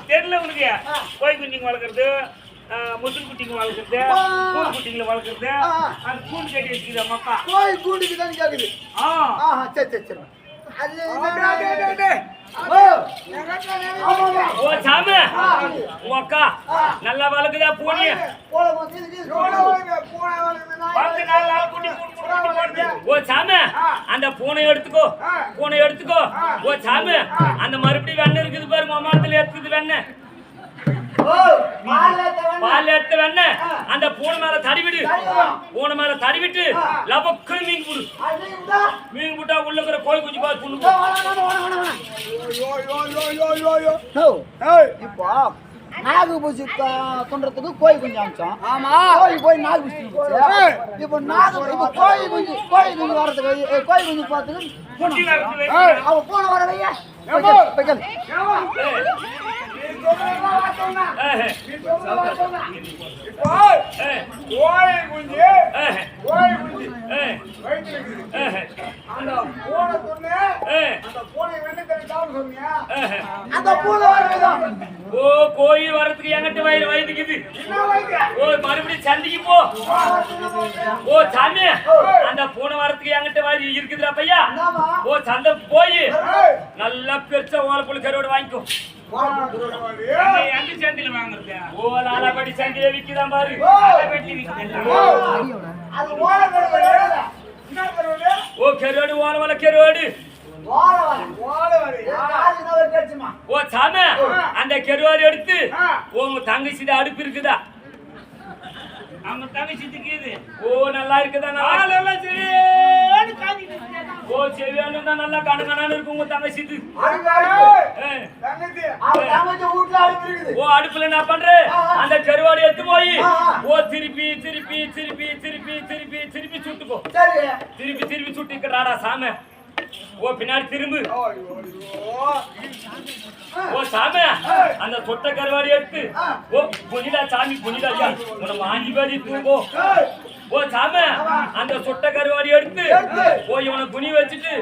தெரியல உனக்கு கோழி குஞ்சுங்க வளர்க்குறது முசுல் குட்டிங்க வளர்க்குறது கூடு குட்டிங்களை வளர்க்குறது அந்த கூண்டு கட்டி வச்சுக்குது மக்கா கோழி கூண்டுக்கு தான் கேக்குது சரி சரி ஓ சாமி அக்கா நல்லா வளர்க்குதா பூனி ஓ சாமி அந்த பூனை எடுத்துக்கோ ஓ சாமி அந்த மறுபடியும் வெண்ணெய் இருக்குது பாரு மாமாத்துல எடுத்துக்குது வெண்ணெய் பால் எடுத்த வெண்ணெய் அந்த பூனை மேல தடிவிட்டு லபக்கு மீன் புட்டா உள்ள இருக்கிற கோழி குஞ்சு பால் புண்ணு இப்போ நாகு பூச்சி கொண்டுறதுக்கு கோழி குஞ்சு அமிச்சோம் ஆமா கோழி போய் நாகு பூச்சி இப்போ கோழி குஞ்சு வரதுக்கு கோழி குஞ்சு பார்த்துக்கு அவ போன வர வையா கோயில் வரதுக்கு எங்கிட்ட வயதுக்குது மறுபடியும் சந்திக்கு போ ஓ சாமி அந்த பூனை வரதுக்கு எங்கிட்ட வயது இருக்குதுடா பையா ஓ சந்தை போய் நல்லா பெருசா ஓலப்புள்ள கருவோடு வாங்கிக்கோ ஓ லாலாபடி சந்தையில விக்குதான் பாரு ஓ கருவாடு ஓலவல கருவாடு ஓ சாமி அந்த கருவாடு எடுத்து உங்க தங்கச்சி அடுப்பு இருக்குதா அவங்க தங்கச்சிக்கு ஓ நல்லா இருக்குதா நல்லா சரி ஓ செவியானு தான் நல்லா கணக்கணான்னு இருக்கும் உங்க தங்கச்சிக்கு ஓ அடுப்புல என்ன பண்ற அந்த கருவாடு எடுத்து போய் ஓ திருப்பி சுட்டுக்கோ திருப்பி சுட்டிக்கிறாடா சாமி ஓ பின்னாடி திரும்பு ஓ சாமி அந்த சொட்ட கருவாடி எடுத்து ஓ புனிதா சாமி புனிதா உன்னை வாங்கி பாடி தூங்கோ ஓ சாமி அந்த சொட்ட கருவாடி எடுத்து ஓ இவனை குனி வச்சுட்டு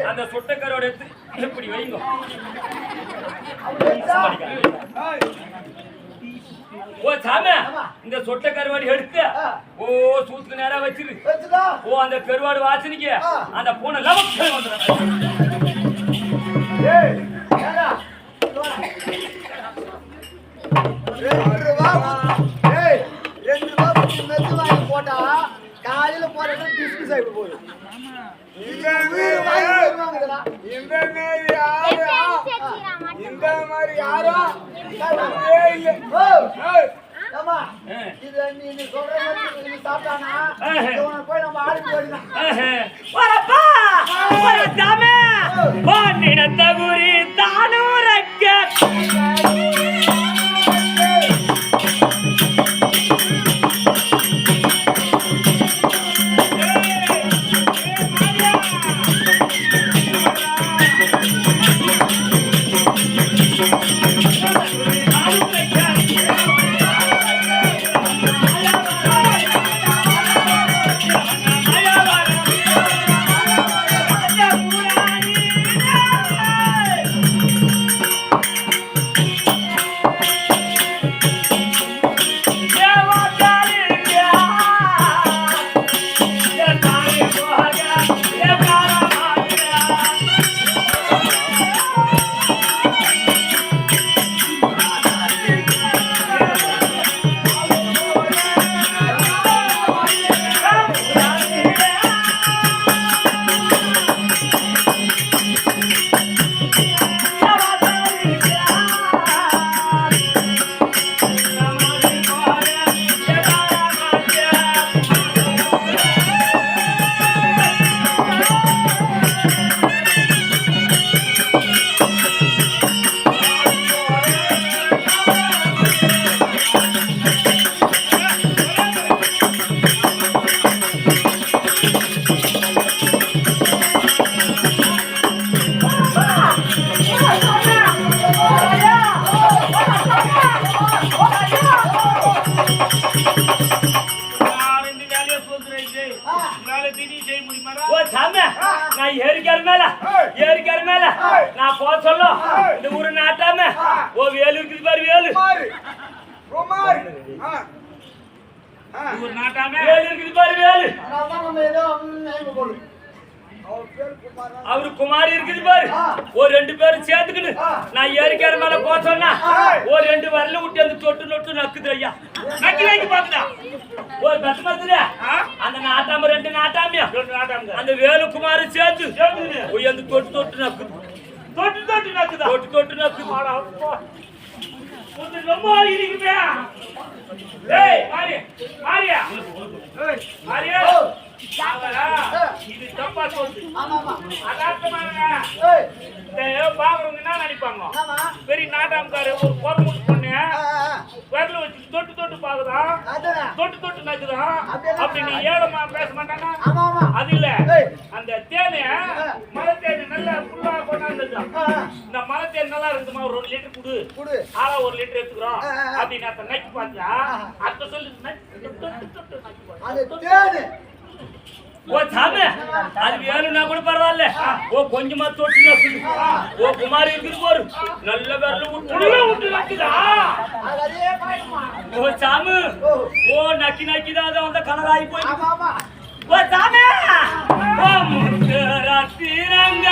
அந்த சொட்ட கருவாடி எடுத்து எப்படி வைங்க ஓ சாமி இந்த சொட்ட கருவாடி எடுத்து ஓ சூத்துக்கு நேரா வச்சிரு ஓ அந்த கருவாடு வாசனைக்கு அந்த பூனை லவக்க போட்டா காலையில போறது டிஸ்கஸ் ஆயிட்டு போகுது இந்த மாதிரி யாரும் இது நீ சொல்ற மாதிரி சாப்பிட்டானா போய் நம்ம ஆளுக்கு போயிடலாம் ஒரு நாட்டாமே வேலு இருக்குது பாரு வேலு நம்ம ஏதோ நேம் போடு அவரு குமாரி இருக்குது பாரு ஒரு 2 பேரும் சேர்த்துக்கிட்டு நான் ஏறிக்கார மேல போக சொன்னா ஒரு 2 வரல விட்டு அந்த தொட்டு நொட்டு நக்குது ஐயா நக்கி பாக்குதா ஒரு பத்து அந்த நாட்டாம 2 நாட்டாமியா அந்த வேலுக்குமாரி சேர்த்து போய் அந்த தொட்டு நக்குது தொட்டு நக்குது ரொம்ப இருக்குமே ஏய் மாரியா இது தப்பா சொல்லுது பாக்குறவங்க என்ன நினைப்பாங்க பெரிய நாட்டாமக்காரு ஒரு பொருள் பொண்ணு விரல வச்சு தொட்டு பாக்குதான் தொட்டு நக்குதான் அப்படி நீ ஏழமா பேச மாட்டானா அது இல்ல அந்த தேனைய மலை தேனி நல்லா ஃபுல்லா கொண்டாந்துதான் இந்த மலை தேனி நல்லா இருக்குமா ஒரு 1 லிட்டர் குடு ஆளா 1 லிட்டர் எடுத்துக்கிறோம் அப்படின்னு அந்த நக்கி பார்த்தா அத்த சொல்லு ஓ சாமி அது வேணும்னா கூட பரவாயில்ல ஓ கொஞ்சமா தொட்டு ஓ குமாரி இருக்குது போரு நல்ல விரல விட்டு நக்குதா ஓ சாமி ஓ நக்கிதான் அது அந்த கலர் ஆகி போய் ஓ சாமி ஓ முத்திரத்திரங்க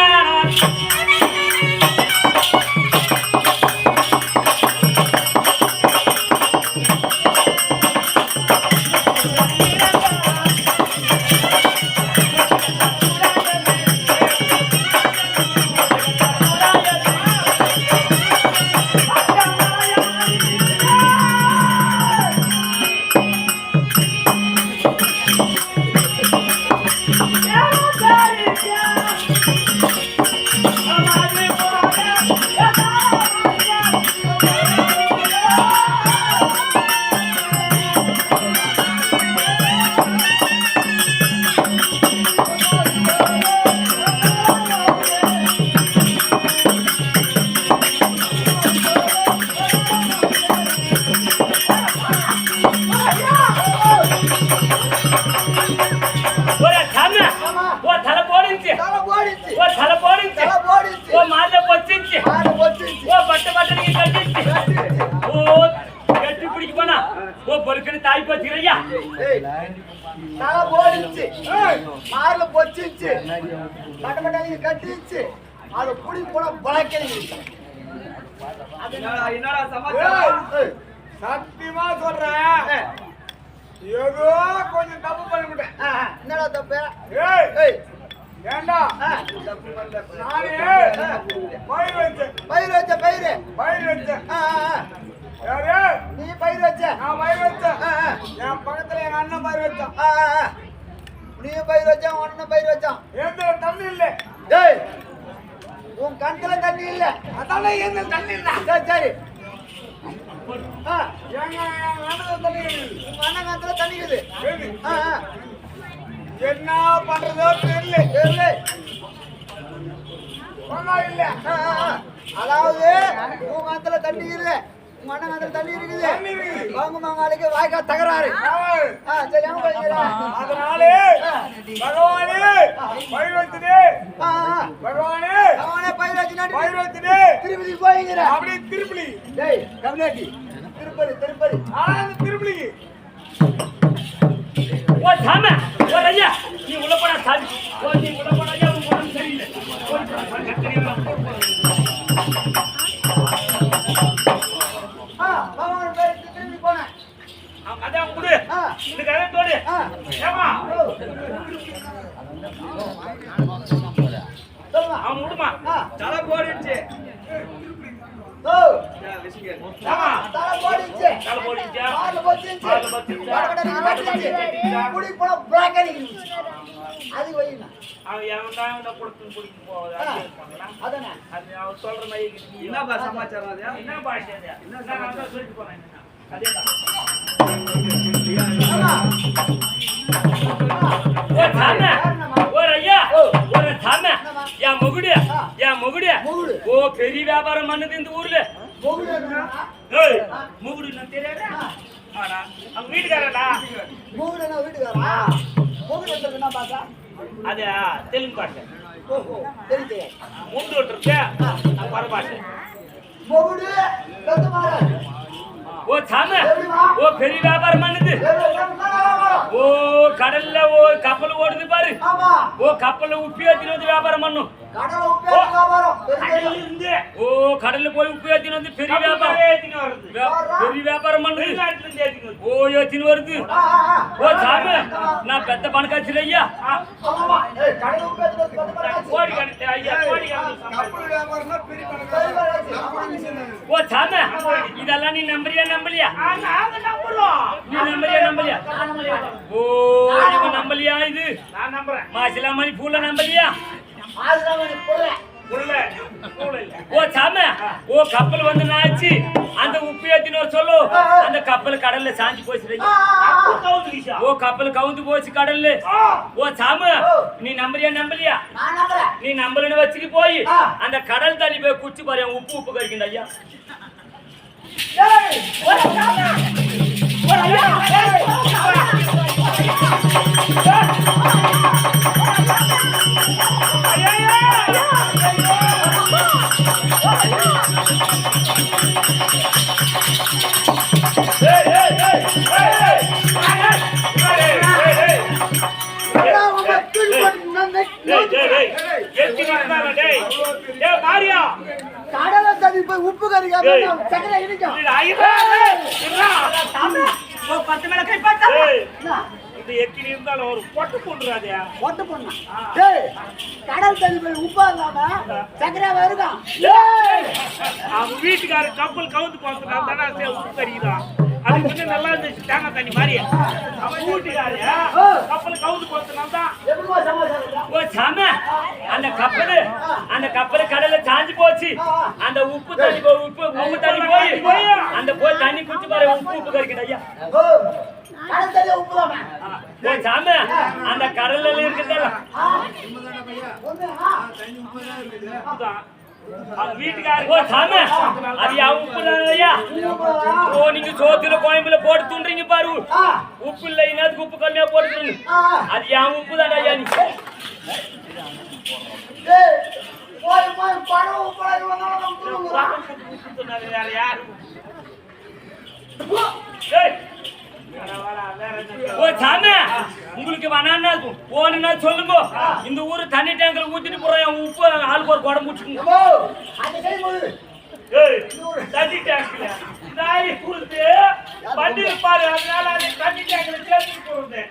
கட்டிச்சு அது புடி போன பழக்கி என்னடா சமாச்சாரம் சத்தியமா சொல்றேன் ஏதோ கொஞ்சம் தப்பு பண்ணிவிட்டேன் என்னடா தப்பு ஏண்டா நானே பயிர் வச்சேன் யாரு நீ பயிர் வச்ச நான் பயிர் வச்சேன் என் பக்கத்துல எங்க அண்ணன் பயிர் வச்சான் நீ பயிர் வச்சான் ஒன்னு பயிர் வச்சான் எந்த தண்ணி இல்ல டேய் உன் கண்ணுல தண்ணி இல்ல அதால எந்த தண்ணி இல்ல சரி எங்க அண்ணன் தண்ணி உங்க அண்ணன் கண்ணுல தண்ணி இருக்குது என்ன பண்றதோ தெரியல இல்ல அதாவது உங்க கண்ணுல தண்ணி இல்ல உங்க அண்ணன் கண்ணுல தண்ணி இருக்குது அவங்க மங்காளிக்கு வாய்க்கா தகராறு சரி அதனாலே பகவானே பயிர் வச்சுனே பகவானே அவனே பயிர் வச்சுனாடி பயிர் வச்சுனே திருப்பதி போய்ங்கிற அப்படியே திருப்பதி டேய் கம்னாட்டி திருப்பதி திருப்பதி ஓ சாமி ஓ ஐயா நீ உள்ள போடா சாமி ஓ நீ உள்ள போடா ஐயா உன் உடம்பு சரியில்லை பகவான் பேர் திருப்பி போனேன் அதான் குடு இந்த கதை தோடு ஏமா சொல்லுமா அவன் விடுமா தலை போடிச்சு ஆமா தலை போடிச்சு தலை போடிச்சா கால போடிச்சு குடி போன பிளாக் அடிக்குது அது வைனா அவன் எவன்டா குடிச்சு போவாத அதானே அது அவன் சொல்ற மாதிரி என்ன சமாச்சாரம் அது என்ன பாஷை அது என்ன நான் தான் சொல்லிட்டு போறேன் அதேதான் ஓ சாமி ஓ ஐயா ஓ சாமி என் முகுடு ஓ பெரிய வியாபாரம் பண்ணுது இந்த ஊர்ல ஏய் முகுடு நான் தெரியாதா ஆனா அவங்க வீட்டுக்காரடா மூகுடனா வீட்டுக்காரா மூகுடு என்ன பாத்தா அது தெலுங்கு பாஷை ஓஹோ தெரியுது முண்டு இருக்கு பர பாஷை மூகுடு கத்துமார ஓ சாமி ஓ பெரிய வியாபாரம் பண்ணுது கடல்ல கப்பல் ஓடுது பாரு. ஆமா. கப்பல்ல உப்பு ஏத்திட்டு வந்து வியாபாரம் பண்ணும். கடல்ல உப்பு ஏத்தி வியாபாரம். கடல்ல போய் உப்பு ஏத்திட்டு வந்து பெரிய வியாபாரம் பெரிய வியாபாரம் பண்ணு. ஏத்தின்னு வருது. சாமி நான் பெத்த பணக்காட்சி ஐயா. ஆமா. கடல்ல உப்பு ஏத்தி வந்து கோடி கணக்கு ஐயா, கோடி கப்பல் வியாபாரம்னா பெரிய பணக்காரங்க. சாமி இதெல்லாம் நீ நம்பலையா? நாங்க நம்புறோம். நீ நம்பலையா? நீ நம்பலையா? இது நான் நம்புறேன். மாசிலாமணி பூல நம்பலையா? ஆசிரமணி புள்ள. சாமி கப்பல் வந்து நாச்சு அந்த உப்பு ஏத்தினோர் சொல்லு. அந்த கப்பல் கடல்ல சாஞ்சி போச்சு. கப்பல் கவுந்து போச்சு கடல்ல. சாமி நீ நம்பலையா? நான் நம்புறேன். நீ நம்பலன்னு வச்சுட்டு போய் அந்த கடல் தண்ணி போய் குடிச்சு பாரு. உப்பு கறிக்கணும் ஐயா. ஏய் ஒரு சாமி. ஒரு ஐயா. கடலை தண்ணி போய் உப்பு கறி சக்கரை இடிக்கும். 10 மேல கை பார்த்தா எத்தனை இருந்தாலும் ஒரு பொட்டு போட்டுறாதே. ஒட்டு பொண்ணா? கடல் தண்ணி போய் உப்பா இல்லாம சக்கரை வருதான். அவங்க வீட்டுக்காரர் கப்பல் கவுந்து போறதுனால உப்பு கறிதான். அது கொஞ்சம் நல்லா இருந்துச்சு தேங்காய் தண்ணி மாதிரி. அவன் வீட்டுக்காரர் கப்பல் கவுந்து போறதுனால தான். எப்படிமா சமாச்சாரம்? சாமி அந்த கப்பல் கடல்ல சாஞ்சு போச்சு. அந்த உப்பு தண்ணி போய் அந்த போய் தண்ணி குடிச்சு பாரு. உப்பு கறிக்கணும் ஐயா. கடல் தண்ணி உப்புதாமா? சாமி அந்த கடல்ல இருக்குதல்ல வீட்டுக்காரர் சாமி அது யா உப்பு ஐயா. நீங்க சோத்துல கோயம்புல போட்டு துண்டுறீங்க பாரு. உப்பு இல்லை இன்னத்துக்கு உப்பு கம்மியா போட்டு அது யா உப்பு தானே ஐயா. நீ பணம் உப்பு யாரு சாமி உங்களுக்கு வேணா போனா சொல்லுங்க. இந்த ஊரு தண்ணி டேங்கர் ஊத்திட்டு போறோம். உப்பு ஆளுக்கு ஒரு குடம் முடிச்சுக்கோங்க. தண்ணி டேங்க்ல நாய் கொடுத்து பண்ணி இருப்பாரு. அதனால அது தண்ணி டேங்க்ல சேர்த்து போடுது.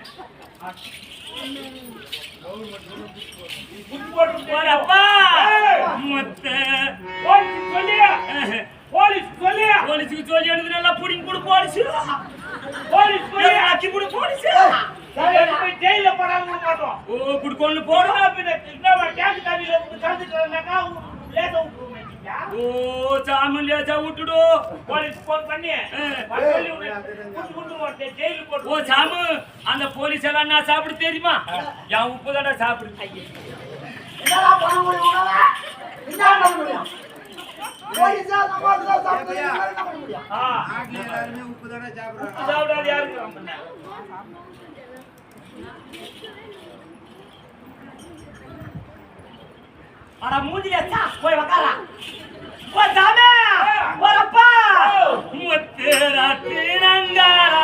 அப்பா போலீஸுக்கு சொல்லி எடுத்து நல்லா புடிங்க கொடு. போலீஸ் ஆக்கி போடு. போலீஸ் ஜெயில போடாம மாட்டோம். குடுக்கொண்டு போடும். டேங்க் தண்ணியில கலந்துட்டாக்கா லேசா விட்டுருவோம். சாமி லேசா விட்டுடு. போலீஸ் போன் பண்ணி ஜெயிலு போட்டு. சாமி அந்த போலீஸ் எல்லாம் நான் சாப்பிடு தெரியுமா? என் உப்பு தானே சாப்பிடு. என்னடா பண்ண முடியும்? என்ன பண்ண முடியும்? போலீஸா சமாதான சாப்பிடுறது என்ன பண்ண முடியும்? நாட்டுல எல்லாரும் உப்பு தானே சாப்பிடுறாங்க. உப்பு சாப்பிடாத யாருக்கு பண்ண? அட மூஞ்சில சா போய் உட்காரா. சாமி வரப்பா முத்தேரா திரங்காரா.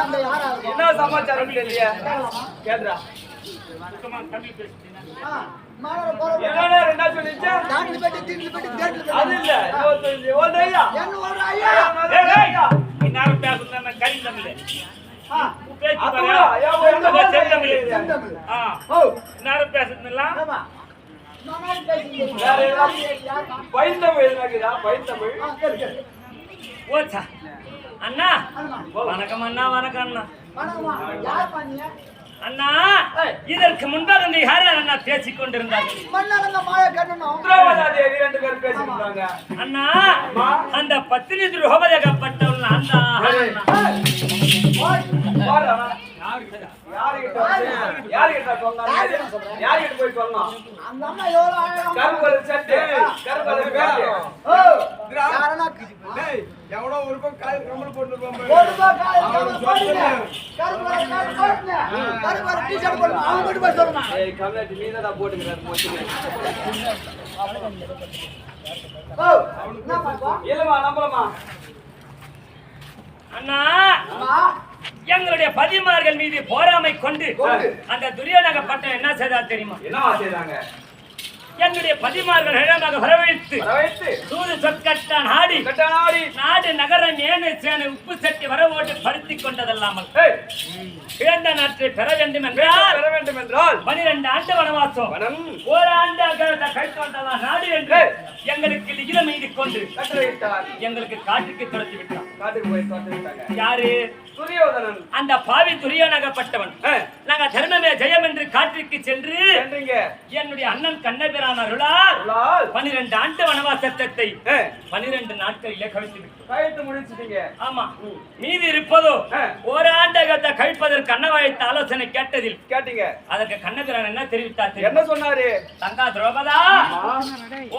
அந்த யாரா இருக்கும்? என்ன சமாச்சாரம் தெரியல கேளுடா. சுத்தமா தமிழ் பேசுறீங்க. மானோட போறோம். என்னடா என்ன சொல்லிச்சா? தாண்டி போயிட்டு திரும்பி போயிட்டு கேட்ல அது இல்ல 25 ஓடையா என்ன ஒரு ஐயா இன்னாரும் பேசுறேன் கறி தமிழ். பேச்சு அதுவா? பாரு. ஐயா, ஒரு உங்க செந்தமிழ். செந்தமிழ். ஆ. ஓ இன்னாரும் பேசுறதுலாம் ஆமா மானோட பேசிங்க வேற ஏதாவது பைந்தமிழ் எதுனாக்குதா? பைந்தமிழ் கேளு ஓச்சா அண்ணா அண்ணா வணக்கம் அண்ணா வணக்கம் அண்ணா வணக்கம்மா யார் பண்ணீங்க அண்ணா இதற்கு முன்பாக நீ யார் அண்ணா பேசிக் கொண்டிருந்தார்கள் மண்ணாலங்க மாய கண்ணனும் உத்தரவாதா தேவி ரெண்டு பேரும் பேசிட்டாங்க. அண்ணா அந்த பத்தினி துரோகப்பட்டவள் நான் தான் பாரு யாருகிட்ட சொன்னாங்க? யாருகிட்ட போய் சொன்னோம்? அந்த அம்மா எவ்வளவு அழகா கருப்பல் சட்டை கருப்பல் பேட்டு. ஓ யாரனா எவனோ ஒரு பக்கம் கால் கம்மல் போட்டுருப்பான் ஒரு ரூபாய் கால் கம்மல் போடுங்க கருப்பரை கால் போடுங்க கருப்பரை டீ-ஷர்ட் போடுங்க அவங்க கிட்ட போய் சொல்லுங்க ஏய் கம்லாட்டி நீதான் போட்டுக்கிறாரு மொத்தமே. ஓ என்ன பாப்பா இல்லம்மா நம்பலமா. அண்ணா அம்மா எங்களுடைய பதிமார்கள் மீது போராமை கொண்டு அந்த துரியோதனப்பட்டம் என்ன செய்தார் தெரியுமா? என்னவா செய்றாங்க? என்னுடைய பதிமார்கள் இடமாக வரவழைத்து வரவைத்து சூது சொற்கட்டான் ஆடி கட்டானாடி. நாடு நகரம் ஏனு சேனை உப்பு சட்டி வரவோட்டு படுத்திக் கொண்டதல்லாமல் ஏய் பிறந்த நாட்டை பெற வேண்டும் என்றால் பெற வேண்டும் என்றால் 12 ஆண்டு வனவாசம் வனம் ஓராண்டு கழித்து வந்ததான் நாடு என்று எங்களுக்கு லிகிதம் எழுதி கொண்டு கட்டளையிட்டார். எங்களுக்கு காட்டுக்கு துரத்தி விட்டான். காட்டுக்கு போய் தோற்றிவிட்டாங்க. யாரு? துரியோதனன். அந்த பாவி துரியோதனப்பட்டவன். நாங்க தர்மமே ஜெயம் என்று காட்டிற்கு சென்று சென்றீங்க. என்னுடைய அண்ணன் கண்ணபிரான் அருளால் அருளால் 12 ஆண்டு வனவாசத்தை ஏ, 12 நாட்களிலே கழித்து விட்டோம். கழித்து முடிச்சிட்டீங்க. ஆமா, மீதி இருப்பதோ ஆ. ஓராண்டகத்தை கழிப்பதற்கு அண்ணவாய்த்த ஆலோசனை கேட்டதில் கேட்டீங்க. அதற்கு கண்ணபிரான் என்ன தெரிவித்தார் தெரியுமா? என்ன சொன்னாரு? தங்கா திரௌபதா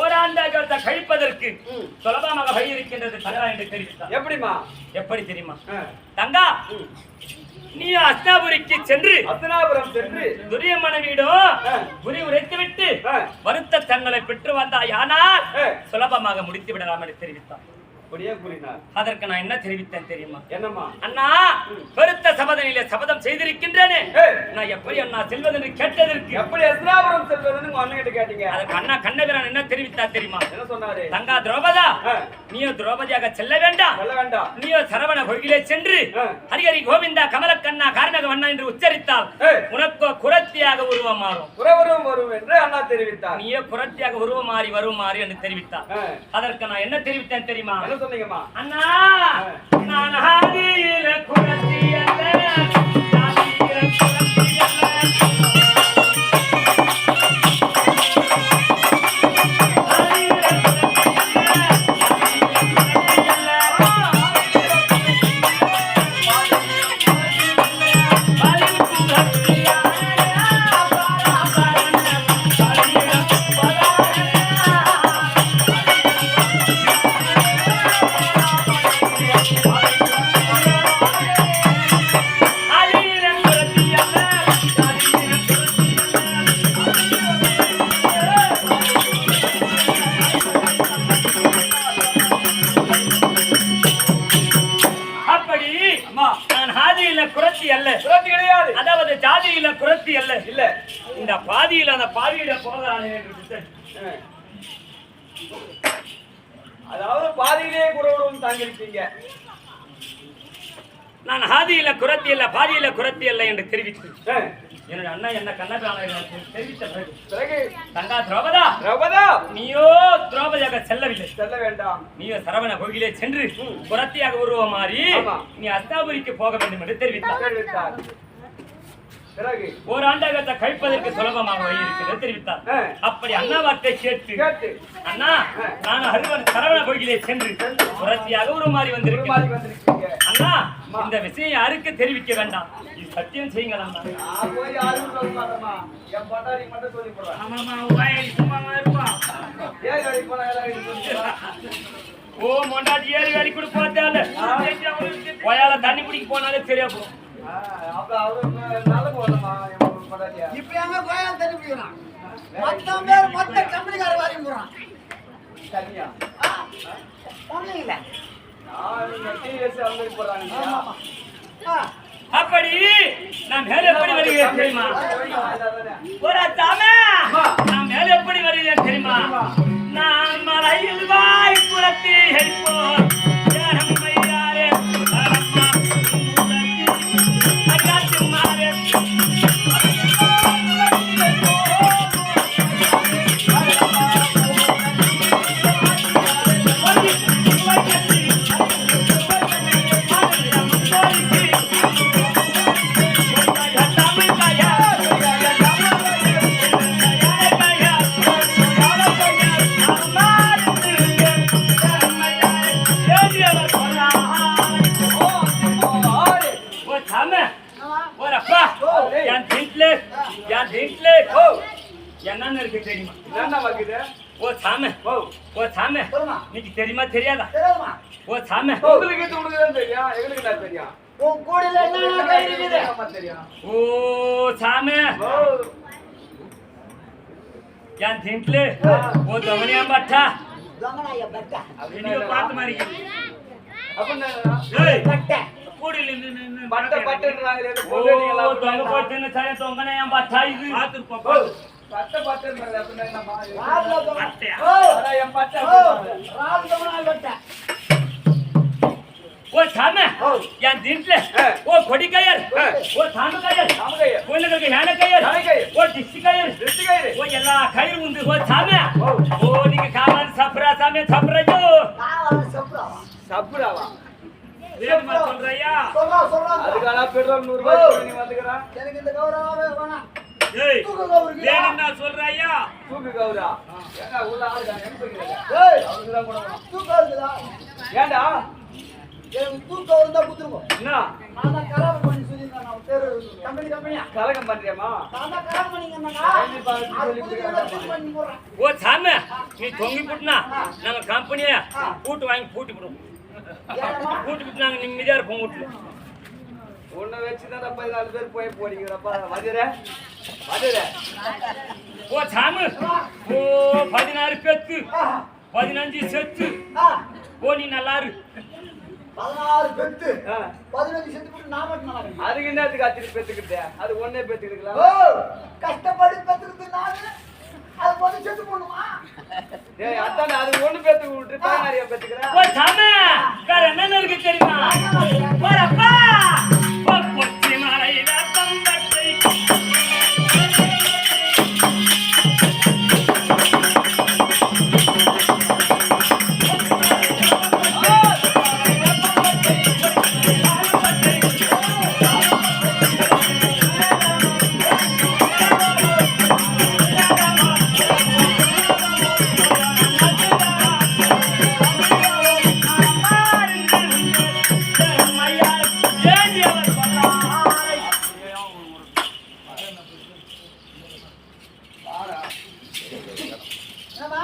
ஓராண்டகத்தை கழிப்பதற்கு சுலபமாக வழி இருக்கின்றது தங்கா என்று தெரிவித்தார். எப்படிமா? எப்படி தெரியுமா? ஆ. தங்கா நீ அஸ்தாபுரிக்கு சென்று அஸ்தினாபுரம் சென்று துரியமன வீடோ குறி உரைத்து விட்டு ஆ. வருத்த தங்களை பெற்று வந்தாயானால் ஆ. சுலபமாக முடித்து விடலாம் என்று தெரிவித்தார். அப்படியே கூறினார். அதற்கு நான் என்ன தெரிவித்தேன் தெரியுமா? என்னம்மா? அண்ணா பெருத்த சபதனிலே சபதம் செய்திருக்கின்றேனே, ஏய், நான் எப்படி அண்ணா செல்வதென்று கேட்டதற்கு எப்படி அஸ்தினாபுரம் செல்வதுன்னு உங்க அண்ணன் கிட்ட கேட்டீங்க? அதற்கு அண்ணா கண்ணபிரான் என்ன தெரிவித்தார் தெரியுமா? என்ன சொன்னாரு? தங்கா திரௌபதா ஆ. நீயோ திரௌபதியாக செல்ல வேண்டாம், சொல்ல வேண்டாம். நீயோ சரவண கோயிலே சென்று ஆ. ஹரிஹரி கோவிந்தா கமலக்கண்ணா கார்மேக வண்ணா என்று உச்சரித்தால் ஏய், உனக்கோ குரத்தியாக உருவம் மாறும். புறவரும் வரும் என்று அண்ணா தெரிவித்தார். நீயோ குரத்தியாக உருவம் மாறி வருமாறு என்று தெரிவித்தார். ஆ. அதற்கு நான் என்ன தெரிவித்தேன் தெரியுமா? என்ன சொன்னீங்கம்மா? அண்ணா நான் ஆதியில குரத்தி அல்ல, ஆதியில குரத்தி அல்ல. குரத்தி கிடையாது. அதாவது ஜாதியில குரத்தி அல்ல, இல்ல. இந்த பாதியில அந்த பாதியில போகிறானே என்று விட்டேன். ஆ. அதாவது பாதியிலே குறவரும் தாங்கிருக்கீங்க. நான் ஆதியில குரத்தி அல்ல பாதியில குரத்தி அல்ல என்று தெரிவித்தேன். ஆ. என்னுடைய அண்ணா என்ன கண்ணபிரான தெரிவித்த பிறகு பிறகு தங்கா திரௌபதா திரௌபதா நீயோ திரௌபதியாக செல்லவில்லை, செல்ல வேண்டாம். நீயோ சரவண கோயிலே சென்று குரத்தியாக உருவம் மாறி ஆமா. நீ அஸ்தாபுரிக்கு போக வேண்டும் என்று தெரிவித்தார். தெரிவித்தார். பிறகு ஓராண்டகத்தை கழிப்பதற்கு சுலபமாக வழி இருக்கிறது தெரிவித்தார். ஆ. அப்படி அண்ணா வார்த்தை கேட்டு கேட்டு அண்ணா நான் சரவண கோயிலே சென்று குரத்தியாக உருமாறி வந்திருக்கிறேன். உருமாறி வந்திருக்கீங்க. அண்ணா இந்த விஷயம் யாருக்கு தெரிவிக்க வேண்டாம், இது சத்தியம் செய்யுங்கள் அண்ணா. நான் போய் யாரும் சொல்ல மாட்டேம்மா. என் பொண்டாட்டி மட்டும் சொல்லி போடுறேன். ஆமாமா வாய் சும்மாவா இருப்பான். ஏன் வேலைக்கு போனா எல்லாரும் சொல்லி போடுறேன். ஓ மொண்டாட்டி ஏறி வேலைக்கு கூட பார்த்தால போயால தண்ணி குடிக்க போனாலே சரியா போகும். அப்ப அவரு நல்ல போடலாமா என் பொண்டாட்டியா? இப்ப எங்க கோயில் தண்ணி பிடிக்கிறான் மொத்தம் பேர் மொத்த கம்பெனிக்கார வாரியம் போறான் தனியா? ஒண்ணும் இல்ல நான் இந்த TS அந்த மாதிரி போடுறாங்க. ஆமா நான் மேல எப்படி வருகிறேன் தெரியுமா ஒரு சாமி நான் மேல எப்படி வருகிறேன் தெரியுமா நான் மலையில் வாய் புறத்தி ஹெல்போர் யாரம்மையாரே அரம்மா அகாத்து மாரே என்னன்னு இருக்கு தெரியுமா என்ன வாக்குது ஓ சாமி ஓ சாமி நீக்கு தெரியுமா தெரியாதா தெரியுமா ஓ சாமி உங்களுக்கு உங்களுக்கு தெரியும் எங்களுக்கு என்ன தெரியும் உன் கூடையில என்ன கை இருக்குது ஆமா தெரியும் ஓ சாமி யான் தின்ட்லே ஓ தவனியா பட்டா దొంగనయ్య బట్ట நீங்க பார்த்த மாதிரி அப்ப ஏய் బట్ట கூடில நின்னு பட்ட பட்டன்றாங்களே ஓ தங்க போட்டுன சாய தங்கனையா பட்டா இது பாத்துப்போம் பட்ட பட்டன்றாங்க அப்ப என்னமா రాళ్ళ దొంగ பட்டையா ఓ அட என் பட்ட రాళ్ళ దొంగనయ్య బట్ట ஓ சாமி யான் தின்ட்லே ஓ கொடி கயர் ஓ சாமி கயர் சாமகையர். கோயிலுக்கு யானை கயர் யானை கயர். ஓ டிஸ்டி கயர் ரெட்டிகைரு ஓ எல்லா கயிறு உண்டு ஓ சாமி ஓ நீங்க காவான் சப்ரா சாமி சப்ரஜோ కావాలి చెప్పురా சப்புடாவா வேணுமா சொல்றியா சொல்றா அதுக்கான பெட்ரோல் 100 ரூபாய் நீ வந்துக்கறா எனக்கு இந்த கௌரவமே வேணாம் ஏய் தூக்கு கௌரவம் வேணும்னா சொல்றியா தூக்கு கவுரா ஏங்க உள்ள ஆளுங்க எம்புகிறீங்க ஏய் அவங்கதான் கூட வேணும். தூக்கு இருக்குதா ஏண்டா எனக்கு தூக்கு கௌரவம் தான் குத்துருவோம் என்ன நான் தான் கரார் பண்ணி சொல்லிருக்கேன் நான் பேரு கம்பெனியா கலகம் பண்றியம்மா நான் தான் கரார் பண்ணிங்கன்னா கண்டிப்பா சொல்லி பண்ணி போறேன் ஓ சாமி நீ தொங்கி புட்டுனா நம்ம கம்பெனியை பூட்டு வாங்கி பூட்டி விடுவோம் பூட்டி விட்டு நாங்க நிம்மதியா இருப்போம் வீட்டுல உன்னை வச்சுதான் 14 பேர் போய் போறீங்கப்பா வதிரே வதிரே ஓ சாமி ஓ 16 பெத்து 15 செத்து ஓ நீ நல்லா இரு 16 பெத்து ஆ. 15 செத்து போட்டு நான் மட்டும் நல்லா இருக்கேன். அதுக்கு என்னத்துக்கு அத்திரி பெத்துக்கிட்டே அது ஒன்னே பெத்துக்கிக்கலாம் ஓ கஷ்டப்பட்டு பெத்துக்கிட்டு நானு அது போட்டு செத்து போடணுமா ஏய் அத்தானே அது ஒண்ணு பெத்துக்கு விட்டு பதினாறியா பெத்துக்கிறேன் ஓ சாமி வேற என்ன இருக்கு தெரியுமா போறப்பா ஓ பொச்சி மலையில பம்பத்தை என்னமா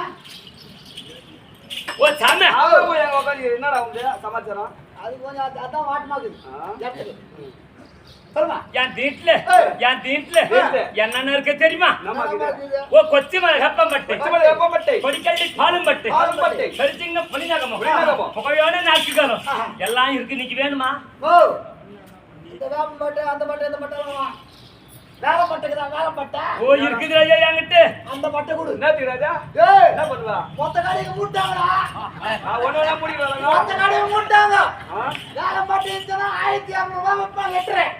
ஓ சாமி ஆமா எங்க உட்காந்து என்னடா உங்க சமாச்சாரம் அது கொஞ்சம் அதான் வாட்டமாக்குது ஆ. ஜட்டுக்கு சொல்லுமா என் வீட்டுல என்னென்ன இருக்கு தெரியுமா நமக்கு ஓ கொச்சி மலை கப்பம்பட்டு பச்சைமலை எப்பமட்டை கொடிக்கல்லி பாலும்பட்டு பாலும்பட்டு பெருசிங்கம் புலிநகமம் புலிநகமம். புகையோட நாட்டுக்காலம் எல்லாம் இருக்கு இன்னைக்கு வேணுமா ஓ இந்த வேப்பம் பட்டை அந்த பட்டை இந்த பட்டை எல்லாம் வேலை பட்டைக்குதா வேலை பட்டை ஓ இருக்குது ஐயா என்கிட்ட அந்த பட்டை கொடு என்னத்துக்கு ராஜா ஏய் என்ன பண்ணுவா மொத்த கடைக்கு மூட்டாங்கடா ஒன்னொன்னா முடிக்கலாம் மொத்த கடைக்கு மூட்டாங்க வேலை பட்டை இருந்துச்சுன்னா 1200 ரூபாய் வைப்பாங்க எட்டுறேன்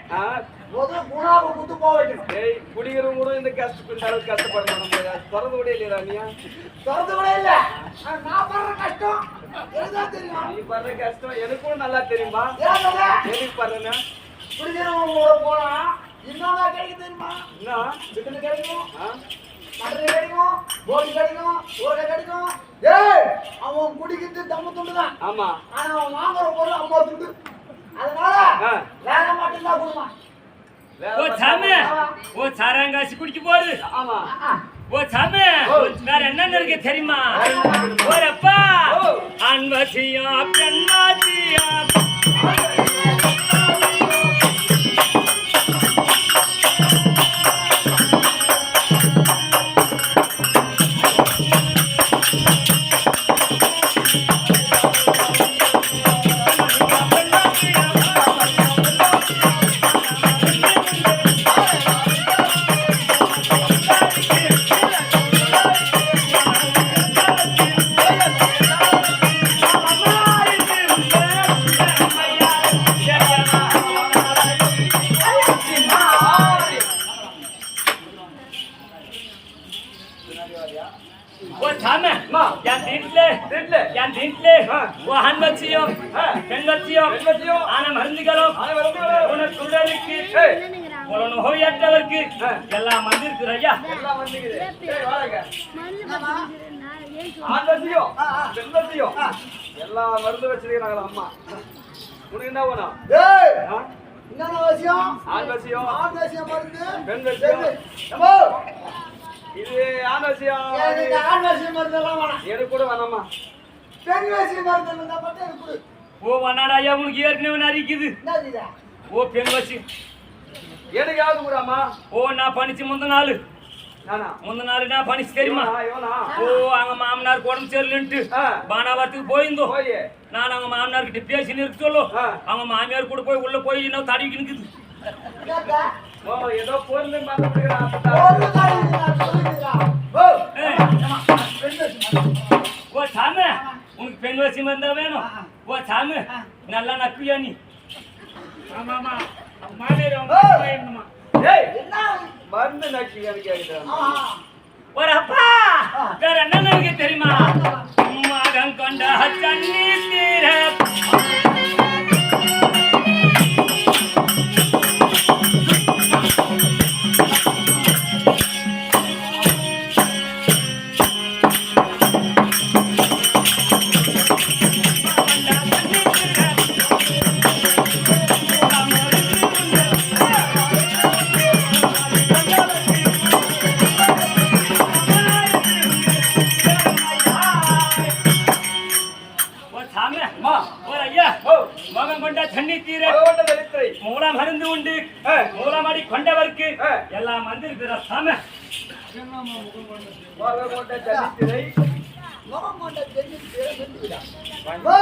முதல்ல குணாவை குத்து போக வைக்கணும் ஏய் குடிக்கிறவங்க கூட இந்த கஷ்டப்பட்ட அளவுக்கு கஷ்டப்படணும் திறந்து கூட இல்லையா நீ திறந்து கூட இல்ல நான் படுற கஷ்டம் எனக்குதான் தெரியும் நீ படுற கஷ்டம் எனக்கும் நல்லா தெரியுமா ஏன் சொல்ற? எதுக்கு படுறேன்னா குடிக்கிறவங்க கூட போனா என்னடா கிடைக்கும் தெரியுமா என்ன சிக்கன் கிடைக்கும் ஆ? மட்டன் கிடைக்கும் கோழி கிடைக்கும் ஊறுகாய் கிடைக்கும் ஏய் அவன் குடிக்கிறது தம்ம துண்டுதான் ஆமா ஆனா அவன் வாங்குற பொருள் 50 துண்டு அதனால ஆ. வேற மட்டும் தான் கொடுமா ஓ சாமி ஓ சாராங்காசி குடிக்க போடு ஆமா ஓ சாமி வேற என்னென்ன இருக்கு தெரியுமா ஓரப்பா அன்வசியா பெண்மாசியா சாமி அம்மா. என் வீட்டுல ஓ அன்பச்சியும் பெண்வச்சியும் ஆன மருந்துகளும் உனக்கு உடலுக்கு உன நோயற்றவருக்கு எல்லாம் வந்திருக்கு ஐயா. எல்லாம் வந்துக்குது. சரி, வாங்க. ஆண்வசியம், பெண்வசியம் எல்லா மருந்து வச்சிருக்கிறாங்களா அம்மா? உனக்கு என்ன வேணும்? ஏய் ஆ? என்னென்ன விஷயம்? ஆண்வசியம், ஆண்வசியம் மருந்து. பெண்வசியம். அம்மா, இது ஆண்வசியம். எனக்கு இந்த ஆண்வசியம் மருந்தெல்லாம் வேணாம். எனக்கு கூட வேணாமா? பெண்வசியம் மருந்து இருந்தா மட்டும் எனக்கு கொடு. ஓ வண்ணாடா ஐயா உனக்கு ஏற்கனவே நரிக்குது. என்னது இது? ஓ பெண்வசி எனக்கு யாவது கூடாமா? ஓ நான் பணிச்சு முந்த நாள் நான் பணிச்சு தெரியுமா? ஓ அங்க மாமனார் உடம்பு சரியில்லைன்ட்டு பானாவரத்துக்கு போயிருந்தோம். நான் அவங்க மாமனார் கிட்ட பேசி நிறுத்த சொல்லும். அவங்க மாமியார் கூட போய் உள்ள போய் இன்னும் தடவிக்கு நிக்குது. என்னடா? ஏதோ பொருள் ஒரு காரியம் நான் சொல்லிக்கிறேன். ஓ, பெண்வசியம் மருந்து. ஓ சாமி உனக்கு பெண் வசியம் இருந்தா வேணும். ஓ சாமி நல்லா நக்குயா நீ. ஆமாமா மாமியார் வேணுமா? என்ன? மருந்து நக்கி எனக்கு ஒரு அப்பா வேற என்ன எனக்கு தெரியுமா? மகன் கொண்ட தண்ணி தீர மகன் கொண்ட தண்ணி தீர மூலம் மருந்து உண்டு மூலமடி கொண்டவர்க்கு எல்லாம் வந்திருக்கிற சாமி. முகம் கொண்ட ஜென்னி செஞ்சுக்கிறா. ஓ,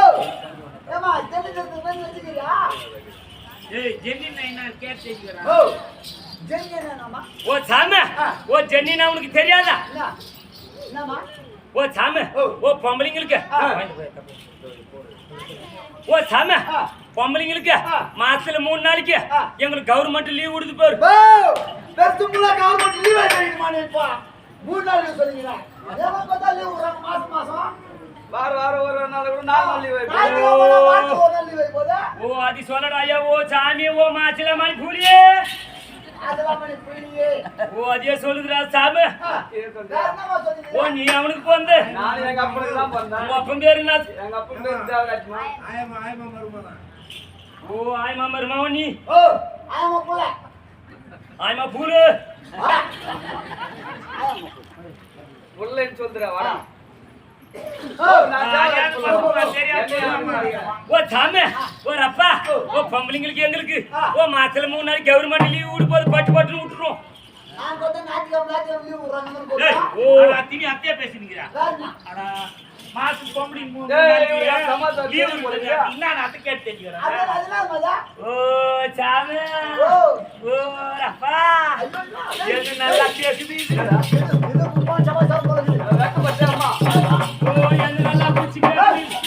ஏமா ஜென்னிக்கு வந்து வச்சுக்கிறியா? ஏய் ஜென்னின் என்ன கேட்கிறா? ஓ, ஜென்னி என்னமா? ஓ சாமி ஓ ஜென்னினா உனக்கு தெரியாதா? என்னமா? ஓ சாமி ஓ பொம்பளைங்களுக்கு ஓ சாமி பொம்பளைங்களுக்கு மாசத்துல 3 நாளைக்கு எங்களுக்கு கவர்மெண்ட் லீவ் கொடுத்து பாரு. ஓ, பெருசுக்குள்ள கவர்மெண்ட் லீவ் எடுக்கணுமா நீ இப்ப? 3 நாள் சொல்றீங்களா? ஏமா பார்த்தா லீவ் விடுறாங்க மாசம். வாரம் ஒரு நாள் கூட 4 நாள் லீவ் வாரத்துக்கு ஒரு நாள் லீவ் போதா? ஓ அது சொல்லடா ஐயா. ஓ சாமி ஓ மாசில மணி புலியே அதெல்லாம் பண்ணி புரியலையே. ஓ அதே சொல்லுதுடா சாமி. என்னமா சொல்றீங்க? ஓ நீ அவனுக்கு போந்து நான் எங்க அப்பனுக்கு தான் உங்க பண்ணேன். அப்பன் பேரு என்ன? எங்க அப்பன் பேர் தேவராஜ்மா. ஓ ஆயமா மருமாவ நீ. ஓ, ஆமா போல. ஆயமா பூலு உள்ளேன்னு சொல்றா வாடா. ஓ, நான் ஓ சாமி ஓ அப்பா ஓ பொம்பளைங்களுக்கு எங்களுக்கு ஓ மாசத்துல 3 நாளைக்கு கவர்மெண்ட் லீவ் விடு போது பட்டுன்னு விட்டுறோம். நான் பார்த்தா ஞாயிற்றுக்கிழமை லீவ் விடுறாங்கன்னு ஏய் போட்டா. ஓ அத்தினி அத்தையா பேசினீங்கடா? வேறண்ணா? அட மாசம் பொம்பளை 3 ஏய், நாளைக்கு ஏய், சமாதானம் லீவ் சொல்லி போடுறியா? போடுறியா? என்ன அத்தை கேட்டு தெரியுறா? அதெல்லாம் மதா. ஓ சாமி ஓ, ஓ அப்பா எது நல்லா பேசுது இது. இது குப்பான் சமாச்சார போல இருக்கு. வெக்கப்பட்டேம்மா. ஓ எது நல்லா பிடிச்சி பேசுது.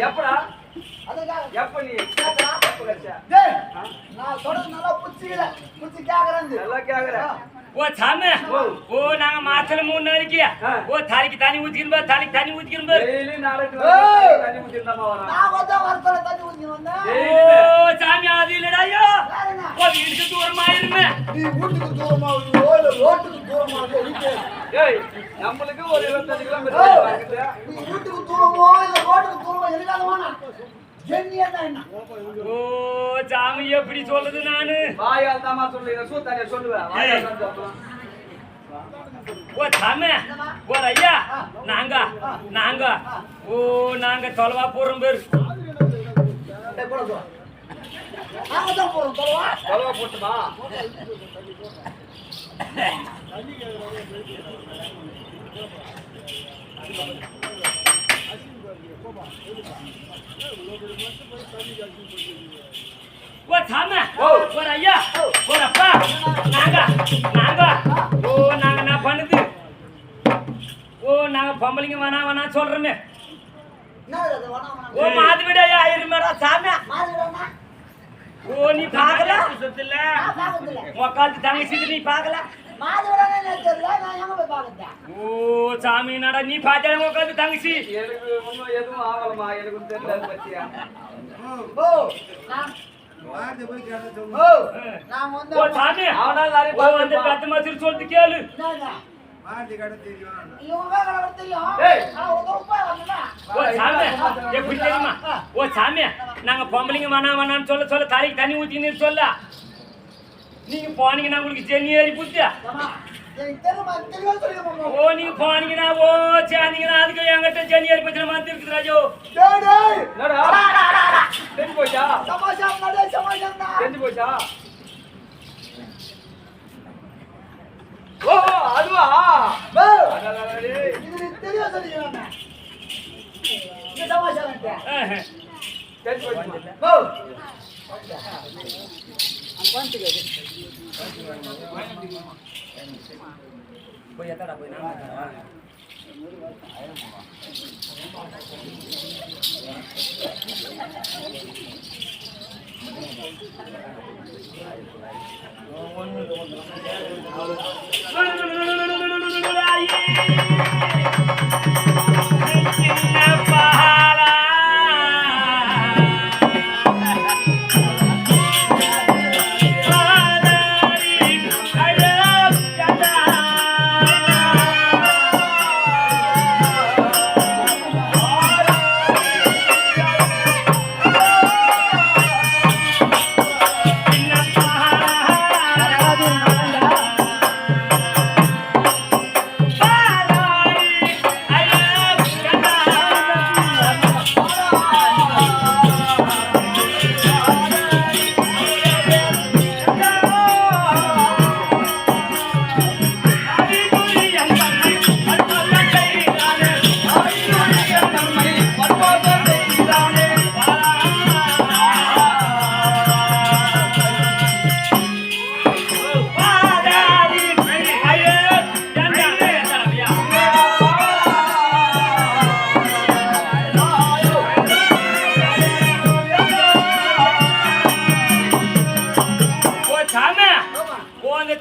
எப்படா? அதுக்காக எப்ப நீ கேக்குறா? எப்ப கச்சா? டேய், நான் சொல்றது நல்லா புடிச்சிக்கல. புடிச்சி கேக்குறேன். நல்லா கேக்குற. ஓ சாமி ஓ நாங்க மாசத்துல 3 நாளைக்கு ஓ தாலிக்கு தண்ணி ஊத்திக்கிறோம் தாலிக்கு தண்ணி ஊத்திக்கிறோம். டெய்லி நாளைக்கு ஏய். தண்ணி ஊத்திருந்தாமா வரான். நான் பார்த்தா வரத்துல தண்ணி ஊத்தி வந்தேன். ஓ சாமி அது இல்லடா ஐயோ. வேறண்ணா? ஓ வீட்டுக்கு தூரமா இருமே. நீ வீட்டுக்கு தூரமா இல்லையோ, இல்ல ரோட்டுக்கு தூரமா இல்லையோ, வீட்டு. ஏய், நம்மளுக்கு ஒரு 25 கிலோமீட்டர் இருக்குது. நீ வீட்டுக்கு தூரமோ இல்ல ரோட்டுக்கு தூரமோ எதுக்காக வேணா? ஜென்னியா தான் என்ன? ஓ சாமி எப்படி சொல்றது நானு? வாயால் தாமா சொல்லுங்க. சூத்தானே சொல்லுவேன். வாயால் தான் சொல்லலாம். ஓ சாமி ஓ ஐயா நாங்க ஓ நாங்க தொலைவா போறோம் பேரு. டேய், போடா, போடா. நாங்க தான் போறோம், போறோம். தொலைவா போட்டுமா? ஓ சாமி ஓ ஐயா ஓ அப்பா நாங்க ஓ நாங்க என்ன பண்ணுது? ஓ நாங்க பொம்பளைங்க வேணா சொல்றோமே. என்ன இது வேணா வேணா? ஓ மாது விட ஆயிருமேடா சாமி. மாதிரிடா? ஓ நீ பாக்கல? சுத்தல நான் பாக்கறதில்ல. உக்காந்து தங்கச்சி நீ பாக்கல? மாதவரானே தெரியல நான் எங்க போய் பாக்குறேன் ஓ சாமி நடா நீ பாத்தாலே உட்காந்து தங்கச்சி எனக்கு ஒன்றும் எதுவும் ஆகலம்மா எனக்கு தெரியல அதை பத்தியா ஓ நான் ஓ நான் வந்து ஓ சாமி அவனால நிறைய ஓ வந்து பத்து மாசம் சொல்லிட்டு கேளு என்னங்க மாத்தி கடை தெரியும் இவங்க வேற தெரியும் ஏய். ஆனா ஒரு ரூபாய் வரல ஓ சாமி எப்படி தெரியுமா ஓ சாமி நாங்க பொம்பளைங்க வேணான்னு சொல்ல தலைக்கு தண்ணி ஊத்தின்னு சொல்ல நீங்க போனீங்கன்னா உங்களுக்கு ஜென்னி ஏறி புத்தியா எனக்கு தெரியுமா தெளிவா சொல்லுங்க ஓ நீங்க போனீங்கன்னா ஓ சேர்ந்தீங்கன்னா அதுக்கு என்கிட்ட ஜென்னி ஏறி பத்தின மாதிரி இருக்குது ராஜோ டேய் டேய் என்னடா தெரிஞ்சு போச்சா சமாச்சாரம் நடே சமாச்சாரம் தான் தெரிஞ்சு போச்சா ஓ அதுவா போ அடடடடே. இது நீ தெளிவா சொல்லுங்க இந்த சமாச்சாரம் தெரிஞ்சு போச்சுமா போ போய் எத்தடா போய் நான்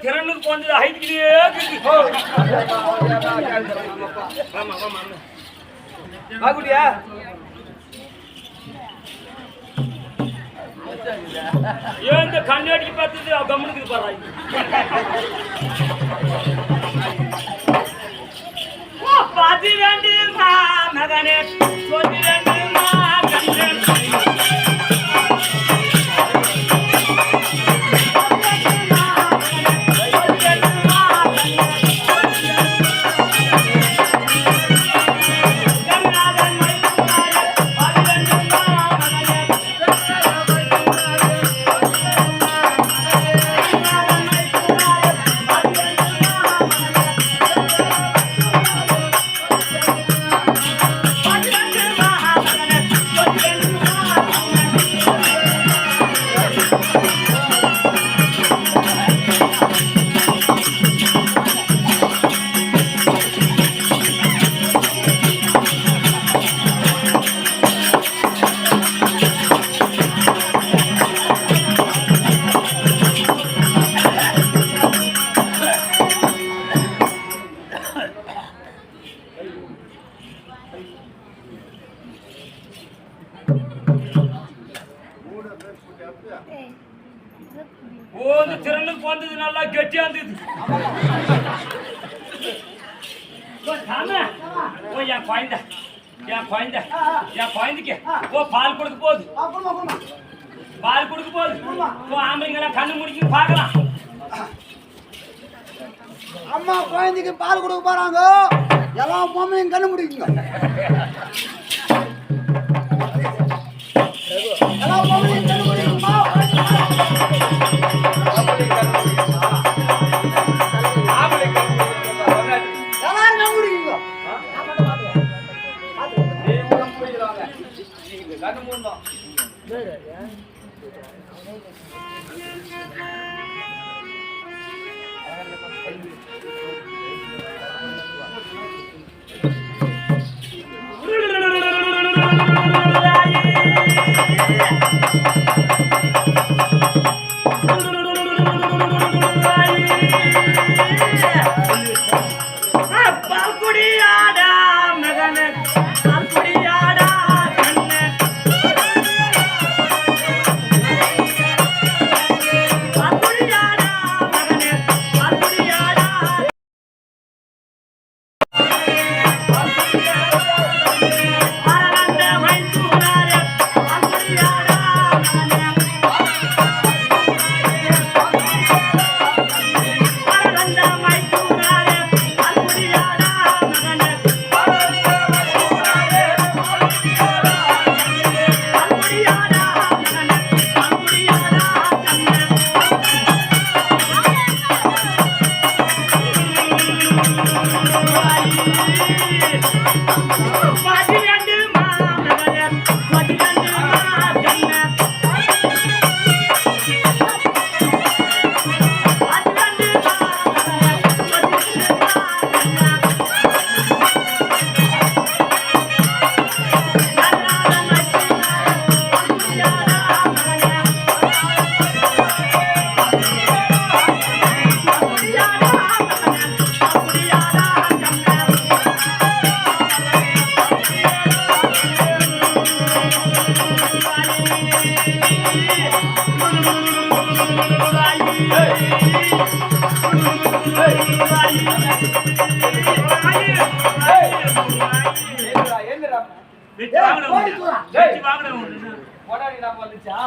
திறனுக்கு வந்து ஹைட்லயே ஆகுடியா ஏன் இந்த கண்ணாடிக்கு பார்த்தது கம்முனுக்கு பாரு பாதி வேண்டுமா மகனே சொல்லி வேண்டுமா கண்ணே ஓது திறனுக்கு வந்தது நல்லா கெட்டியா இருந்தது ஓ என் குழந்தைக்கு ஓ பால் கொடுக்க போகுது பால் கொடுக்க போகுது ஓ ஆம்பளைங்கெல்லாம் கண்ணு முடிக்க பார்க்கலாம் அம்மா குழந்தைக்கு பால் கொடுக்க போறாங்க எல்லாம் பொம்மையும் கண்ணு முடிக்குங்க எல்லாம் பொம்மையும் கண்ணு முடிக்குமா எல்லாரும் கண்ணு முடிக்குங்க கண்ணு மூண்டோம் Bye. அப்படியாடா கண்ணே அப்படியாடா மகனே அப்படியாடா அரளந்த மைசூராரே அப்படியாடா மகனே அரளந்த மைசூராரே அப்படியாடா மகனே அப்படியாடா மகனே அப்படியாடா கண்ணே பதினெண்டு மாமகன் பதினெண்டு மாகண்ண பதினெண்டு மாமகன் ஏந்துடா, ஏந்துடா. வெச்சு வாங்குற போய் ஒண்ணு. தூரா. வெச்சு வாங்குற ஒண்ணு. கொடாடி நான் வந்துச்சா?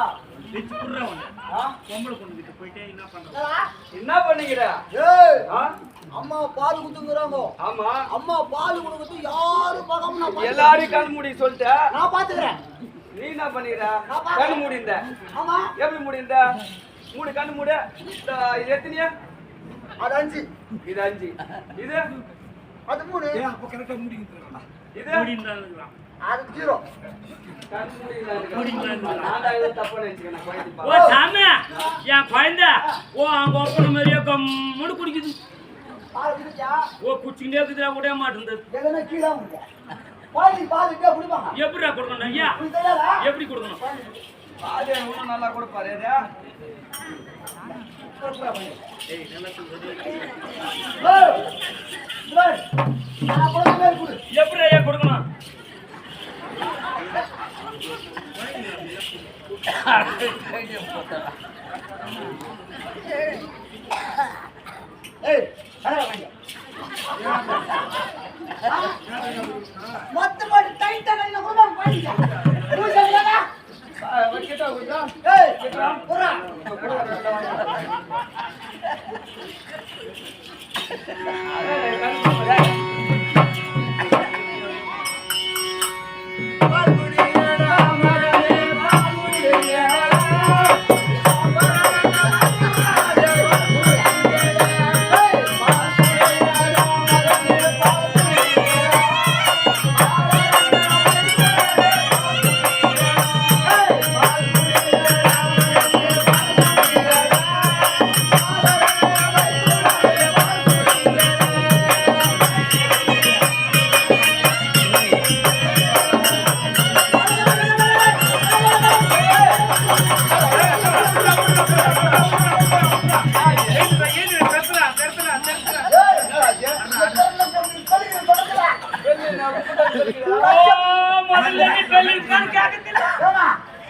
வெச்சு குடுற ஒண்ணு. ஆ? பொம்பளை பொண்ணு கிட்ட போயிட்டே என்ன பண்றது? என்ன பண்ணீங்கற? ஏய் ஆ? அம்மா பால் குத்துங்கறாங்க ஆமா. அம்மா பால் கொடுத்து யாரும் பார்க்காம நான் பாத்துக்கிறேன். எல்லாரும் கண் மூடி சொல்லிட்ட. நான் பாத்துக்கிறேன். நீ என்ன பண்ணீங்கற? நான் பாக்கிறேன். கண் மூடிந்த. ஆமா எப்படி மூடிந்த? மூடு கண் மூடு. இது எத்தனையா? அது 5 இது 5. இது அது 3 இது மூடின்றானுங்களாம். அது 0 கண் மூடிங்க. மூடின்றானுங்களா? நான் தான் ஏதோ தப்பா நினைச்சுக்கிறேன் குழந்தை ஓ பா. சாமி என் குழந்தை ஓ அவங்க ஒப்பன மாதிரியே கம்முன்னு குடிக்குது பால் குடிச்சா ஓ குச்சிக்கிட்டே இருக்குதுடா விட மாட்டேங்குது எதனா கீழே முடியா பால் இப்படியே குடிப்பாங்க எப்படிடா கொடுக்கணும் ஐயா உங்களுக்கு தெரியாதா எப்படி கொடுக்கணும் பாதி இன்னும் நல்லா கொடுப்பாரு இது. ஏய் நல்லா சொல்றது ஏய் இவர் நான் போறேன் குடு எப்படி ஐயா கொடுக்கணும் ஏய் அட வாங்க மொத்தமா டைட்டா கையில கொண்டு பாடிங்க புரியுதா வைக்கட்டா கொஞ்சம். ஏய் போறா ஏய், பெருசுடா, பெருசுடா, பெருசுடா. ஓ முதல்ல நீ பெல்லி இருக்கான்னு கேட்கல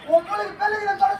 உங்களுக்கு பெல்லுகிற